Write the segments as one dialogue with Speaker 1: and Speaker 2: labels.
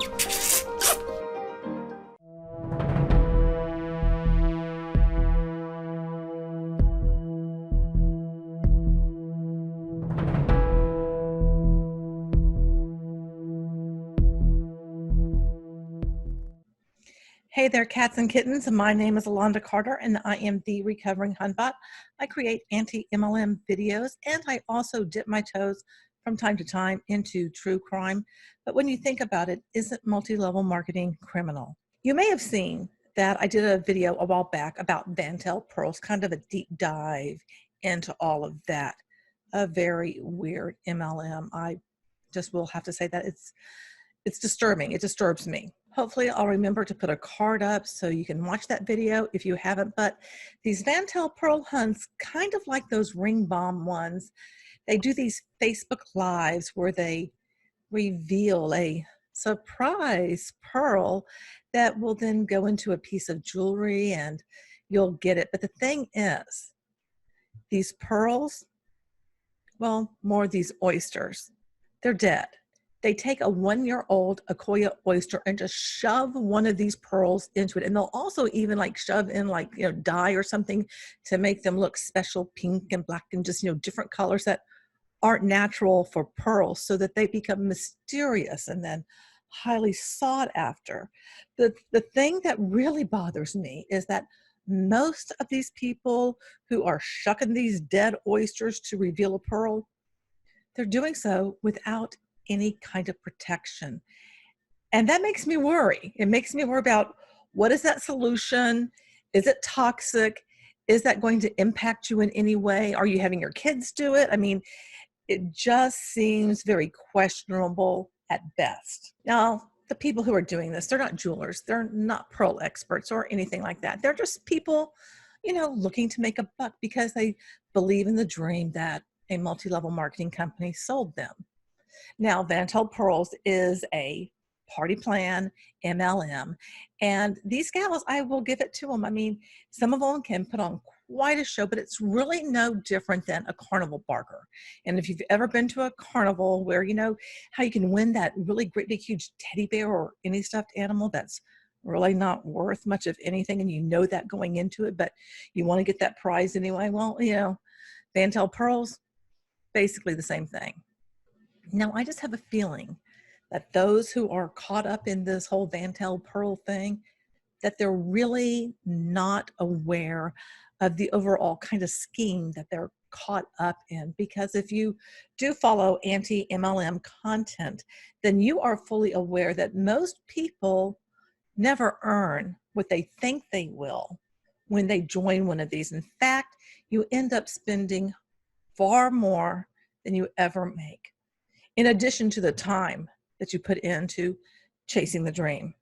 Speaker 1: Hey there, cats and kittens. My name is Alonda Carter, and I am the Recovering Hunbot. I create anti-MLM videos, and I also dip my toes from time to time into true crime. But when you think about it, isn't multi-level marketing criminal? You may have seen that I did a video a while back about Vantel Pearls, kind of a deep dive into all of that. A very weird MLM. I just will have to say that it's disturbing. It disturbs me. Hopefully I'll remember to put a card up so you can watch that video if you haven't. But these Vantel Pearl hunts, kind of like those ring bomb ones, they do these Facebook Lives where they reveal a surprise pearl that will then go into a piece of jewelry and you'll get it. But the thing is, these pearls, well, more of these oysters, they're dead. They take a 1-year-old Akoya oyster and just shove one of these pearls into it. And they'll also even like shove in like, dye or something to make them look special, pink and black and just, different colors that aren't natural for pearls, so that they become mysterious and then highly sought after. The thing that really bothers me is that most of these people who are shucking these dead oysters to reveal a pearl, they're doing so without any kind of protection. And that makes me worry. It makes me worry about, what is that solution? Is it toxic? Is that going to impact you in any way? Are you having your kids do it? I mean, it just seems very questionable at best. Now, the people who are doing this, they're not jewelers. They're not pearl experts or anything like that. They're just people, looking to make a buck because they believe in the dream that a multi-level marketing company sold them. Now, Vantel Pearls is a party plan MLM, and these gals, I will give it to them. I mean, some of them can put on quite a show, but it's really no different than a carnival barker. And if you've ever been to a carnival where how you can win that really great big huge teddy bear or any stuffed animal that's really not worth much of anything, and that going into it, but you want to get that prize anyway, well, Vantel Pearls, basically the same thing. Now, I just have a feeling that those who are caught up in this whole Vantel Pearl thing, that they're really not aware of the overall kind of scheme that they're caught up in. Because if you do follow anti-MLM content, then you are fully aware that most people never earn what they think they will when they join one of these. In fact, you end up spending far more than you ever make, in addition to the time that you put into chasing the dream.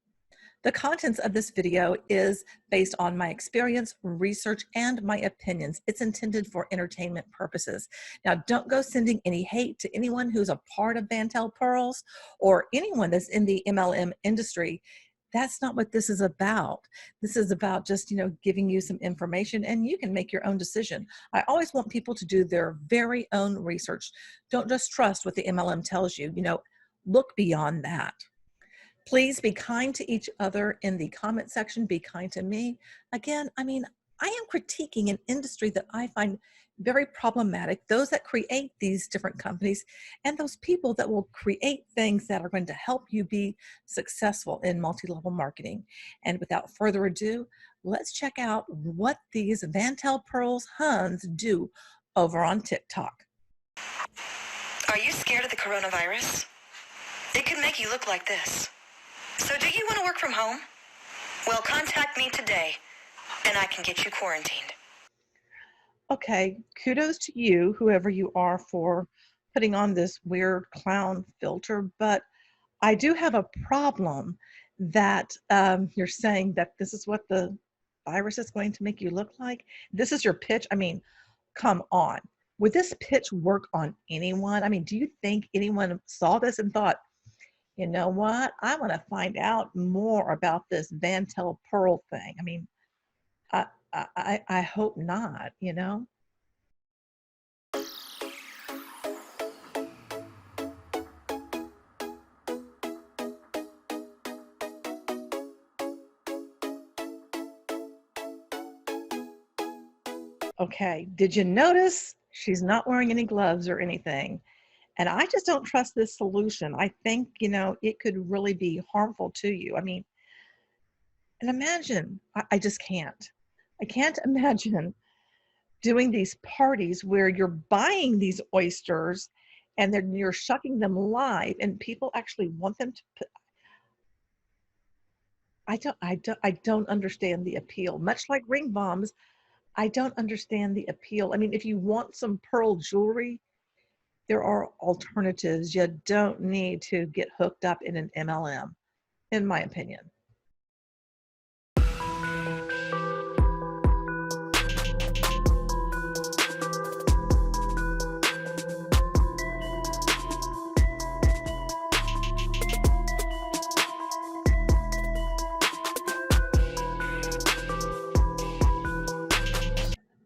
Speaker 1: The contents of this video is based on my experience, research, and my opinions. It's intended for entertainment purposes. Now, don't go sending any hate to anyone who's a part of Vantel Pearls or anyone that's in the MLM industry. That's not what this is about. This is about just, giving you some information, and you can make your own decision. I always want people to do their very own research. Don't just trust what the MLM tells you. Look beyond that. Please be kind to each other in the comment section. Be kind to me. Again, I am critiquing an industry that I find very problematic, those that create these different companies and those people that will create things that are going to help you be successful in multi-level marketing. And without further ado, let's check out what these Vantel Pearls Huns do over on TikTok.
Speaker 2: Are you scared of the coronavirus? It could make you look like this. So do you want to work from home? Well, contact me today and I can get you quarantined.
Speaker 1: Okay, kudos to you, whoever you are, for putting on this weird clown filter, but I do have a problem that you're saying that this is what the virus is going to make you look like. This is your pitch. Come on. Would this pitch work on anyone? Do you think anyone saw this and thought, you know what? I want to find out more about this Vantel Pearl thing. I hope not, Okay, did you notice she's not wearing any gloves or anything? And I just don't trust this solution. I think, it could really be harmful to you. I mean, and imagine, I just can't. I can't imagine doing these parties where you're buying these oysters and then you're shucking them live and people actually want them to put, I don't understand the appeal. Much like ring bombs, I don't understand the appeal. I mean, if you want some pearl jewelry, there are alternatives. You don't need to get hooked up in an MLM, in my opinion.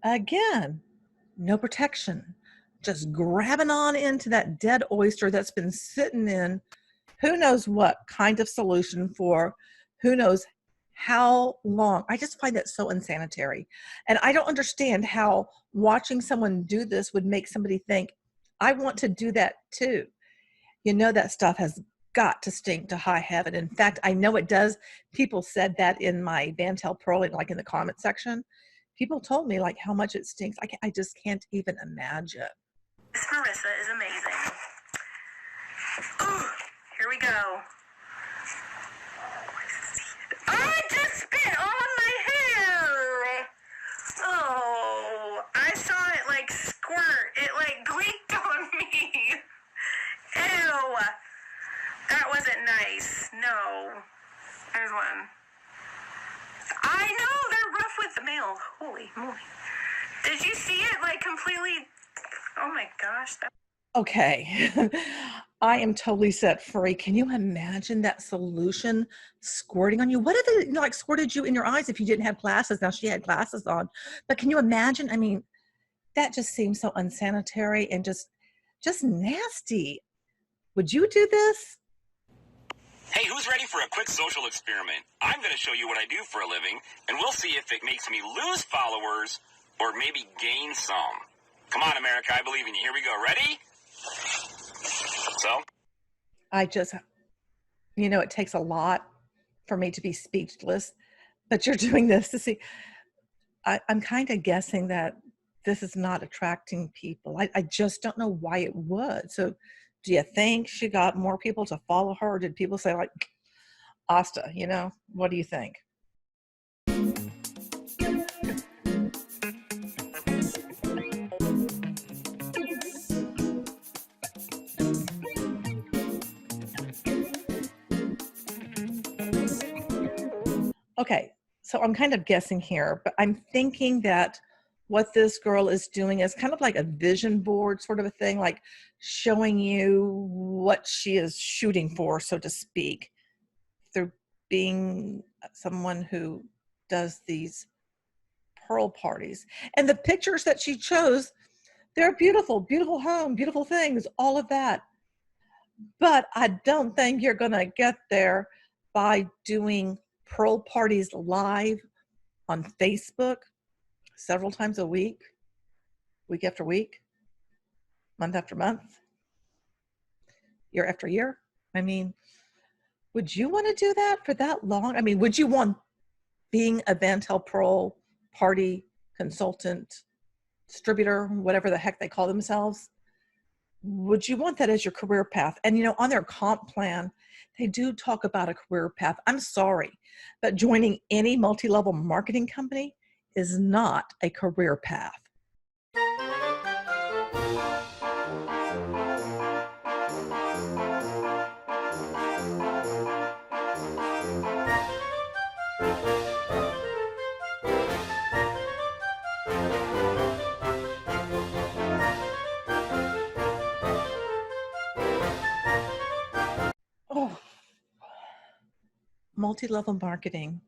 Speaker 1: Again, no protection, just grabbing on into that dead oyster that's been sitting in who knows what kind of solution for who knows how long. I just find that so unsanitary. And I don't understand how watching someone do this would make somebody think, I want to do that too. That stuff has got to stink to high heaven. In fact, I know it does. People said that in my Vantel Pearl, like in the comment section. People told me like how much it stinks. I just can't even imagine.
Speaker 2: This Marissa is amazing. Ooh, here we go. I just spit on my hair. Oh, I saw it like squirt. It like gleeked on me. Ew. That wasn't nice. No. There's one. I know, they're rough with the mail. Holy moly. Did you see it like completely? Oh my gosh.
Speaker 1: Okay. I am totally set free. Can you imagine that solution squirting on you? What if it like squirted you in your eyes if you didn't have glasses? Now she had glasses on, but can you imagine? I mean, that just seems so unsanitary and just nasty. Would you do this?
Speaker 3: Hey, who's ready for a quick social experiment? I'm going to show you what I do for a living, and we'll see if it makes me lose followers or maybe gain some. Come on, America, I believe in you. Here we go. Ready? So?
Speaker 1: It takes a lot for me to be speechless, but you're doing this to see. I'm kind of guessing that this is not attracting people. I just don't know why it would. So do you think she got more people to follow her? Or did people say like, Asta, what do you think? Okay, so I'm kind of guessing here, but I'm thinking that what this girl is doing is kind of like a vision board sort of a thing, like showing you what she is shooting for, so to speak, through being someone who does these pearl parties. And the pictures that she chose, they're beautiful, beautiful home, beautiful things, all of that. But I don't think you're going to get there by doing pearl parties live on Facebook several times a week, week after week, month after month, year after year. I mean, would you want to do that for that long? I mean, would you want being a Vantel Pearl Party consultant, distributor, whatever the heck they call themselves? Would you want that as your career path? And on their comp plan, they do talk about a career path. I'm sorry, but joining any multi-level marketing company is not a career path. Oh, multi-level marketing.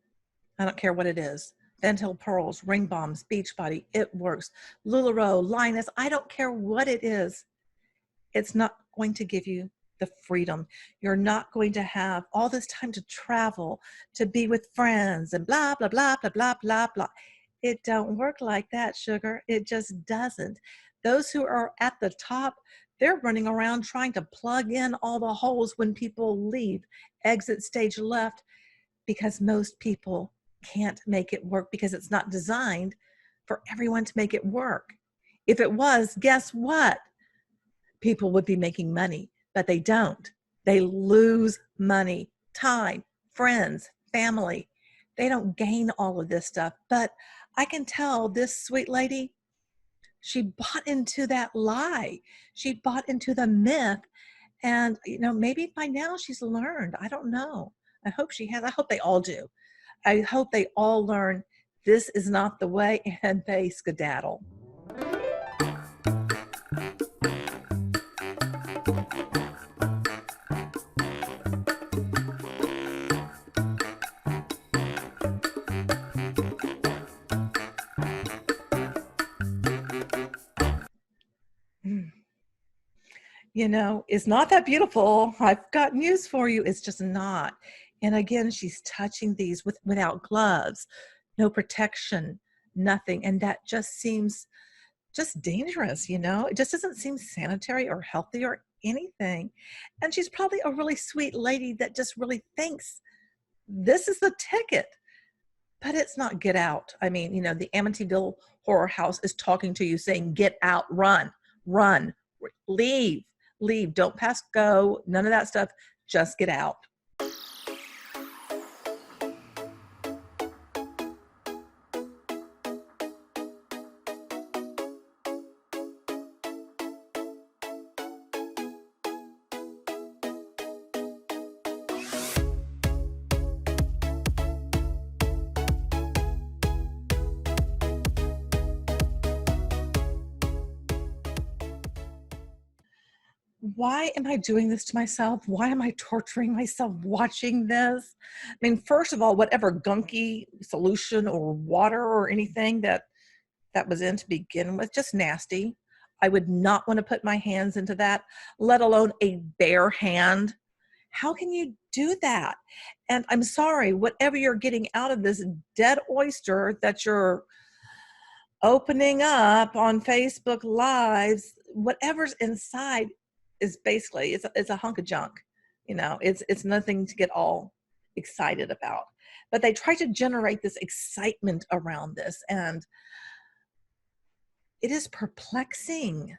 Speaker 1: I don't care what it is. Vantel Pearls, Ring Bombs, Beachbody, It Works, LuLaRoe, Linus, I don't care what it is. It's not going to give you the freedom. You're not going to have all this time to travel, to be with friends and blah, blah, blah, blah, blah, blah, blah. It don't work like that, sugar. It just doesn't. Those who are at the top, they're running around trying to plug in all the holes when people leave. Exit stage left, because most people can't make it work because it's not designed for everyone to make it work. If it was, guess what? People would be making money, but they don't. They lose money, time, friends, family. They don't gain all of this stuff. But I can tell this sweet lady, she bought into that lie. She bought into the myth. And, maybe by now she's learned. I don't know. I hope she has. I hope they all do. I hope they all learn this is not the way, and they skedaddle. It's not that beautiful. I've got news for you. It's just not. And again, she's touching these without gloves, no protection, nothing. And that just seems just dangerous, It just doesn't seem sanitary or healthy or anything. And she's probably a really sweet lady that just really thinks this is the ticket. But it's not get out. I mean, the Amityville Horror House is talking to you saying, get out, run, leave, don't pass go, none of that stuff, just get out. Why am I doing this to myself? Why am I torturing myself watching this? I mean, first of all, whatever gunky solution or water or anything that was in to begin with, just nasty. I would not want to put my hands into that, let alone a bare hand. How can you do that? And I'm sorry, whatever you're getting out of this dead oyster that you're opening up on Facebook Lives, whatever's inside is basically, it's a hunk of junk. It's nothing to get all excited about. But they try to generate this excitement around this, and it is perplexing.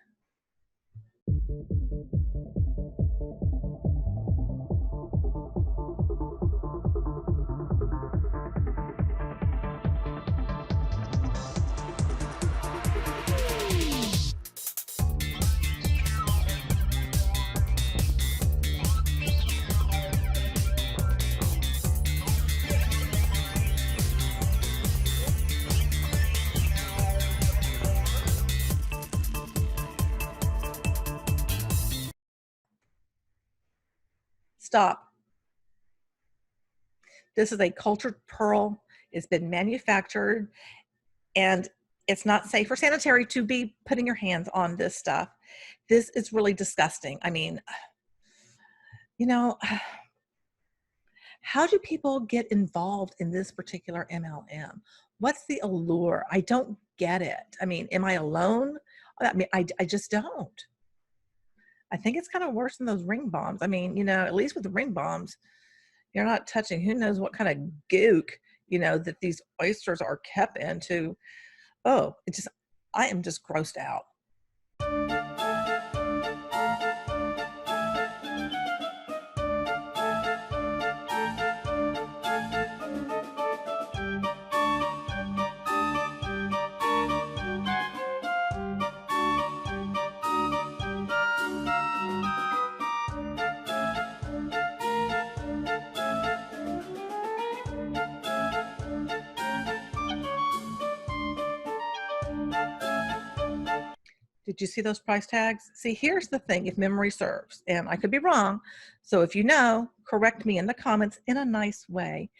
Speaker 1: Stop. This is a cultured pearl. It's been manufactured, and it's not safe or sanitary to be putting your hands on this stuff. This is really disgusting. I mean, how do people get involved in this particular MLM? What's the allure? I don't get it. I mean, am I alone? I mean, I just don't. I think it's kind of worse than those ring bombs. I mean, at least with the ring bombs, you're not touching who knows what kind of gook, that these oysters are kept into. Oh, I am just grossed out. Did you see those price tags? See, here's the thing, if memory serves, and I could be wrong. So if you know, correct me in the comments in a nice way.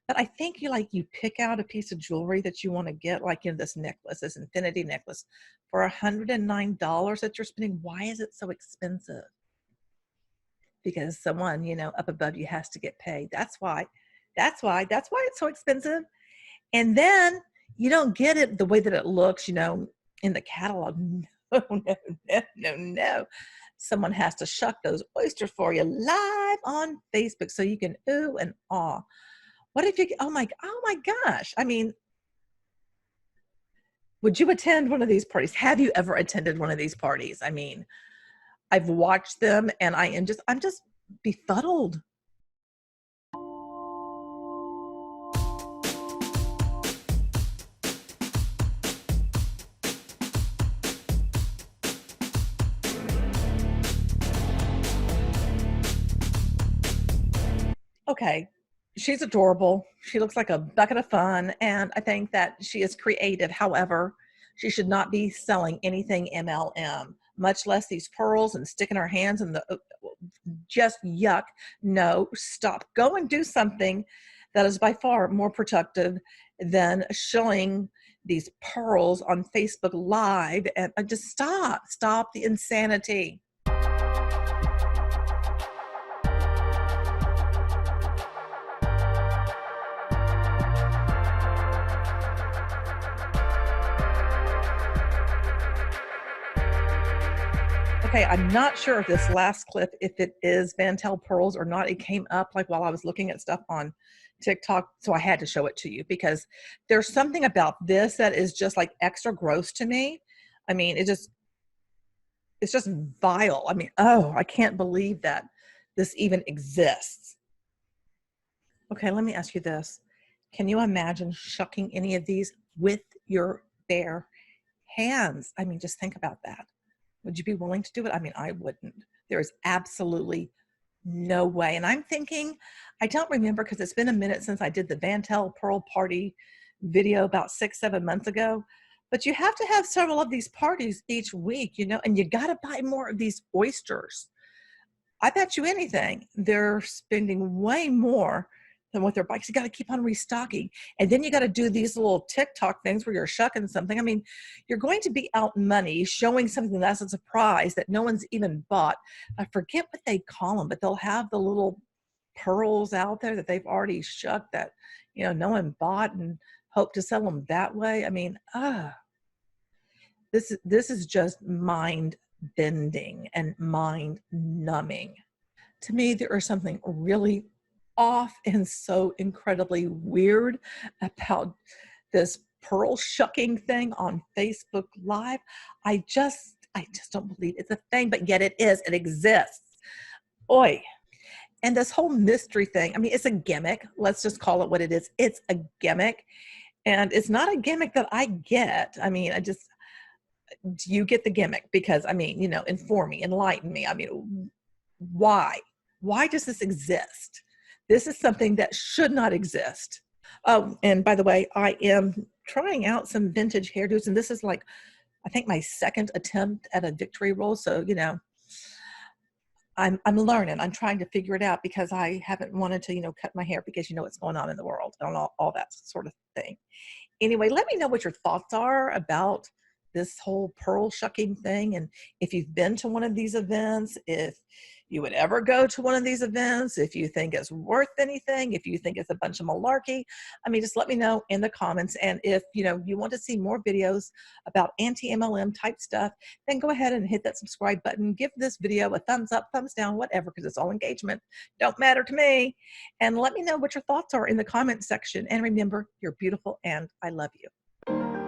Speaker 1: But I think you pick out a piece of jewelry that you want to get, like this necklace, this infinity necklace, for $109 that you're spending. Why is it so expensive? Because someone, up above you has to get paid. That's why it's so expensive. And then You don't get it the way that it looks, you know, in the catalog. No, no, no, no, no. Someone has to shuck those oysters for you live on Facebook so you can ooh and aw. What if you, oh my gosh. I mean, would you attend one of these parties? Have you ever attended one of these parties? I mean, I've watched them and I'm just befuddled. Okay, she's adorable. She looks like a bucket of fun, and I think that she is creative. However, she should not be selling anything MLM, much less these pearls and sticking her hands in the just yuck. No, stop. Go and do something that is by far more productive than showing these pearls on Facebook Live. And just stop the insanity. Okay, I'm not sure if this last clip, if it is Vantel pearls or not. It came up like while I was looking at stuff on TikTok, so I had to show it to you because there's something about this that is just like extra gross to me. I mean, it's just vile. I mean, oh, I can't believe that this even exists. Okay, let me ask you this. Can you imagine shucking any of these with your bare hands? I mean, just think about that. Would you be willing to do it? I mean, I wouldn't. There is absolutely no way. And I'm thinking, I don't remember because it's been a minute since I did the Vantel Pearl Party video about 6-7 months ago. But you have to have several of these parties each week, you know, and you got to buy more of these oysters. I bet you anything, they're spending way more than what their bikes. You got to keep on restocking. And then you got to do these little TikTok things where you're shucking something. I mean, you're going to be out money showing something that's a surprise that no one's even bought. I forget what they call them, but they'll have the little pearls out there that they've already shucked that, you know, no one bought and hope to sell them that way. I mean, this is just mind bending and mind numbing. To me, there is something really off and so incredibly weird about this pearl shucking thing on Facebook Live. I just don't believe it's a thing, but yet it is. It exists. Oi. And this whole mystery thing, I mean, it's a gimmick. Let's just call it what it is. It's a gimmick. And it's not a gimmick that I get. I mean, do you get the gimmick? Because, I mean, you know, inform me, enlighten me. I mean, why? Why does this exist? This is something that should not exist. Oh, and by the way, I am trying out some vintage hairdos, and this is like, I think my second attempt at a victory roll. So, you know, I'm learning. I'm trying to figure it out because I haven't wanted to, you know, cut my hair because you know what's going on in the world and all that sort of thing. Anyway, let me know what your thoughts are about this whole pearl shucking thing. And if you've been to one of these events, if you would ever go to one of these events, if you think it's worth anything, if you think it's a bunch of malarkey, I mean, just let me know in the comments. And if, you know, you want to see more videos about anti-MLM type stuff, then go ahead and hit that subscribe button. Give this video a thumbs up, thumbs down, whatever, because it's all engagement. Don't matter to me. And let me know what your thoughts are in the comment section. And remember, you're beautiful and I love you.